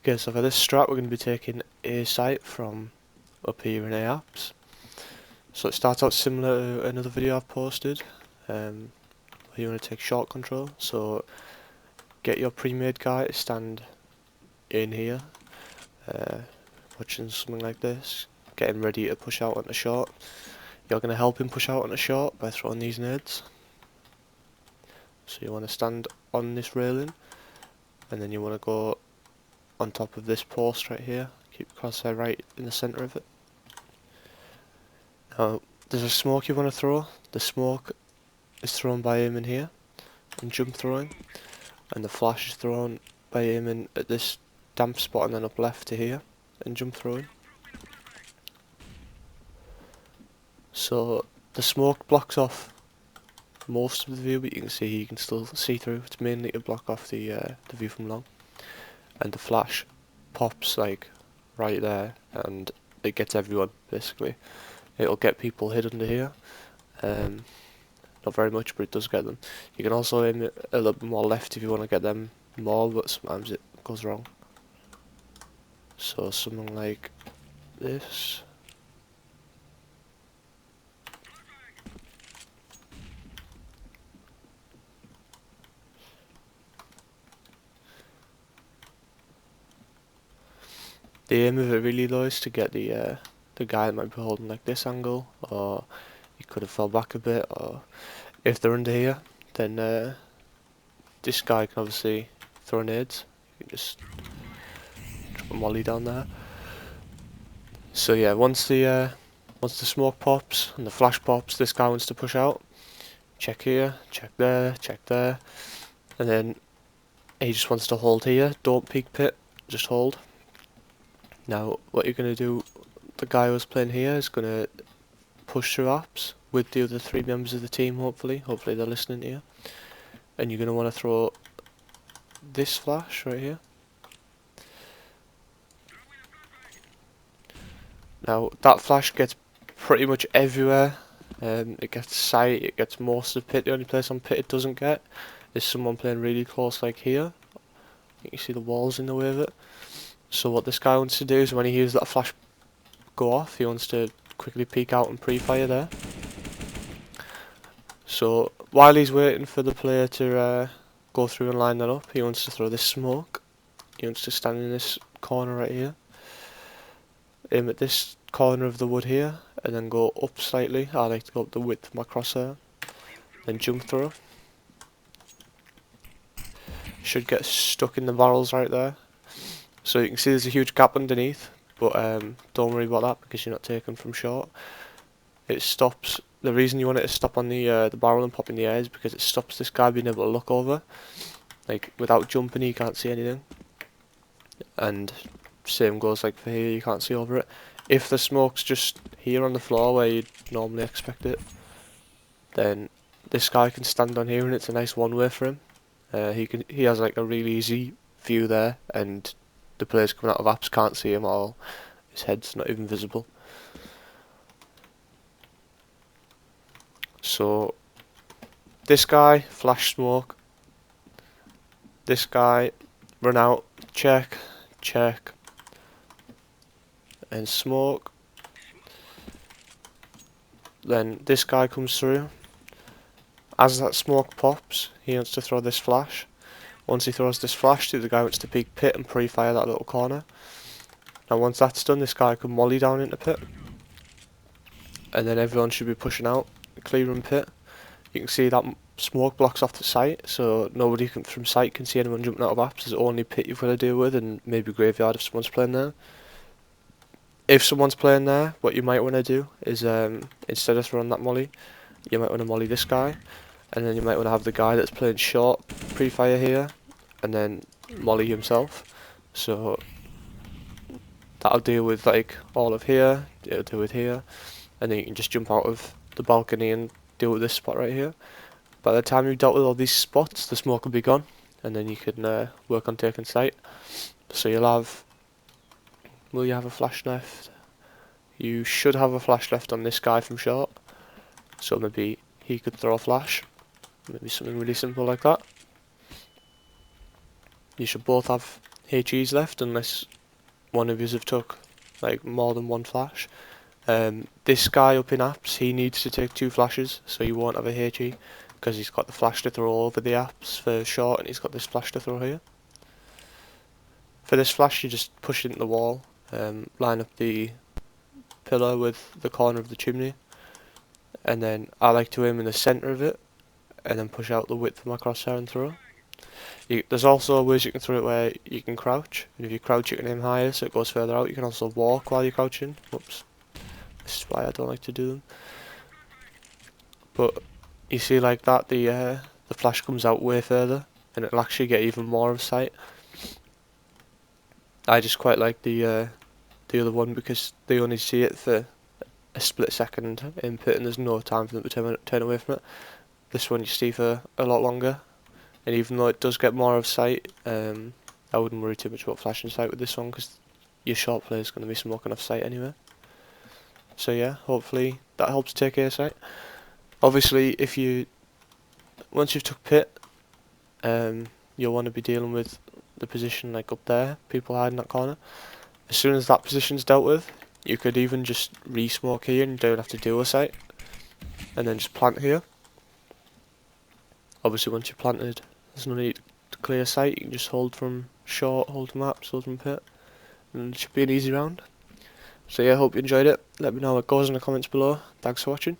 Okay, so for this strat we're going to be taking A site from up here in A apps. So it starts out similar to another video I've posted. You want to take short control, so get your pre-made guy to stand in here, watching something like this, get him ready to push out on the short. You're going to help him push out on the short by throwing these nades. So you want to stand on this railing, and then you want to go on top of this post right here, keep crosshair right in the centre of it. Now, there's a smoke you want to throw. The smoke is thrown by aiming here and jump throwing, and the flash is thrown by aiming at this damp spot and then up left to here and jump throwing. So the smoke blocks off most of the view, but you can still see through. It's mainly to block off the view from long, and the flash pops like right there, and it gets everyone basically. It'll get people hid under here. Not very much, but it does get them. You can also aim it a little bit more left if you want to get them more, but sometimes it goes wrong. So something like this. The aim of it really though is to get the guy that might be holding like this angle, or he could have fell back a bit, or if they're under here, then this guy can obviously throw nades. You can just drop a molly down there. So yeah, once the smoke pops and the flash pops, this guy wants to push out. Check here, check there, and then he just wants to hold here. Don't peek pit, just hold. Now, what you're going to do, the guy who's playing here is going to push through apps with the other 3 members of the team, hopefully they're listening to you. And you're going to want to throw this flash right here. Now, that flash gets pretty much everywhere. It gets sight, it gets most of pit. The only place on pit it doesn't get is someone playing really close like here. You can see the walls in the way of it. So what this guy wants to do is when he hears that flash go off, he wants to quickly peek out and pre-fire there. So while he's waiting for the player to go through and line that up, he wants to throw this smoke. He wants to stand in this corner right here, aim at this corner of the wood here, and then go up slightly. I like to go up the width of my crosshair, then jump throw. Should get stuck in the barrels right there. So you can see there's a huge gap underneath, but don't worry about that because you're not taken from short. It stops. The reason you want it to stop on the barrel and pop in the air is because it stops this guy being able to look over. Like without jumping, he can't see anything. And same goes like for here, you can't see over it. If the smoke's just here on the floor where you'd normally expect it, then this guy can stand on here and it's a nice one-way for him. He has like a really easy view there, and the players coming out of apps can't see him at all. His head's not even visible. So this guy, flash smoke. This guy, run out, check, and smoke. Then this guy comes through. As that smoke pops, he wants to throw this flash. Once he throws this flash, the other guy wants to peek pit and pre-fire that little corner. Now once that's done, this guy can molly down into pit. And then everyone should be pushing out, clearing pit. You can see that smoke blocks off the site, so nobody from site can see anyone jumping out of apps. There's only pit you've got to deal with, and maybe graveyard if someone's playing there. If someone's playing there, what you might want to do is instead of throwing that molly, you might want to molly this guy, and then you might want to have the guy that's playing short pre-fire here, and then molly himself. So that'll deal with like all of here, it'll deal with here, and then you can just jump out of the balcony and deal with this spot right here. By the time you've dealt with all these spots, the smoke will be gone, and then you can work on taking sight. So you'll have, will you have a flash left? You should have a flash left on this guy from short, so maybe he could throw a flash, maybe something really simple like that. You should both have HEs left unless one of yous have took like more than one flash. This guy up in apps, he needs to take 2 flashes, so he won't have a HE because he's got the flash to throw over the apps for short, and he's got this flash to throw here. For this flash, you just push it into the wall, line up the pillar with the corner of the chimney, and then I like to aim in the centre of it, and then push out the width of my crosshair and throw. There's also ways you can throw it where you can crouch, and if you crouch you can aim higher so it goes further out. You can also walk while you're crouching. Whoops. This is why I don't like to do them. But you see like that, the flash comes out way further, and it'll actually get even more of sight. I just quite like the other one because they only see it for a split second input, and there's no time for them to turn away from it. This one you see for a lot longer, and even though it does get more of sight, I wouldn't worry too much about flashing sight with this one because your short player is going to be smoking off sight anyway. So yeah, hopefully that helps take A sight. Obviously, once you've took pit, you'll want to be dealing with the position like up there, people hiding that corner. As soon as that position's dealt with, you could even just re-smoke here and you don't have to do a sight, and then just plant here. Obviously once you're planted, there's no need to clear sight, you can just hold from short, hold from apps, hold from pit, and it should be an easy round. So yeah, hope you enjoyed it. Let me know how it goes in the comments below. Thanks for watching.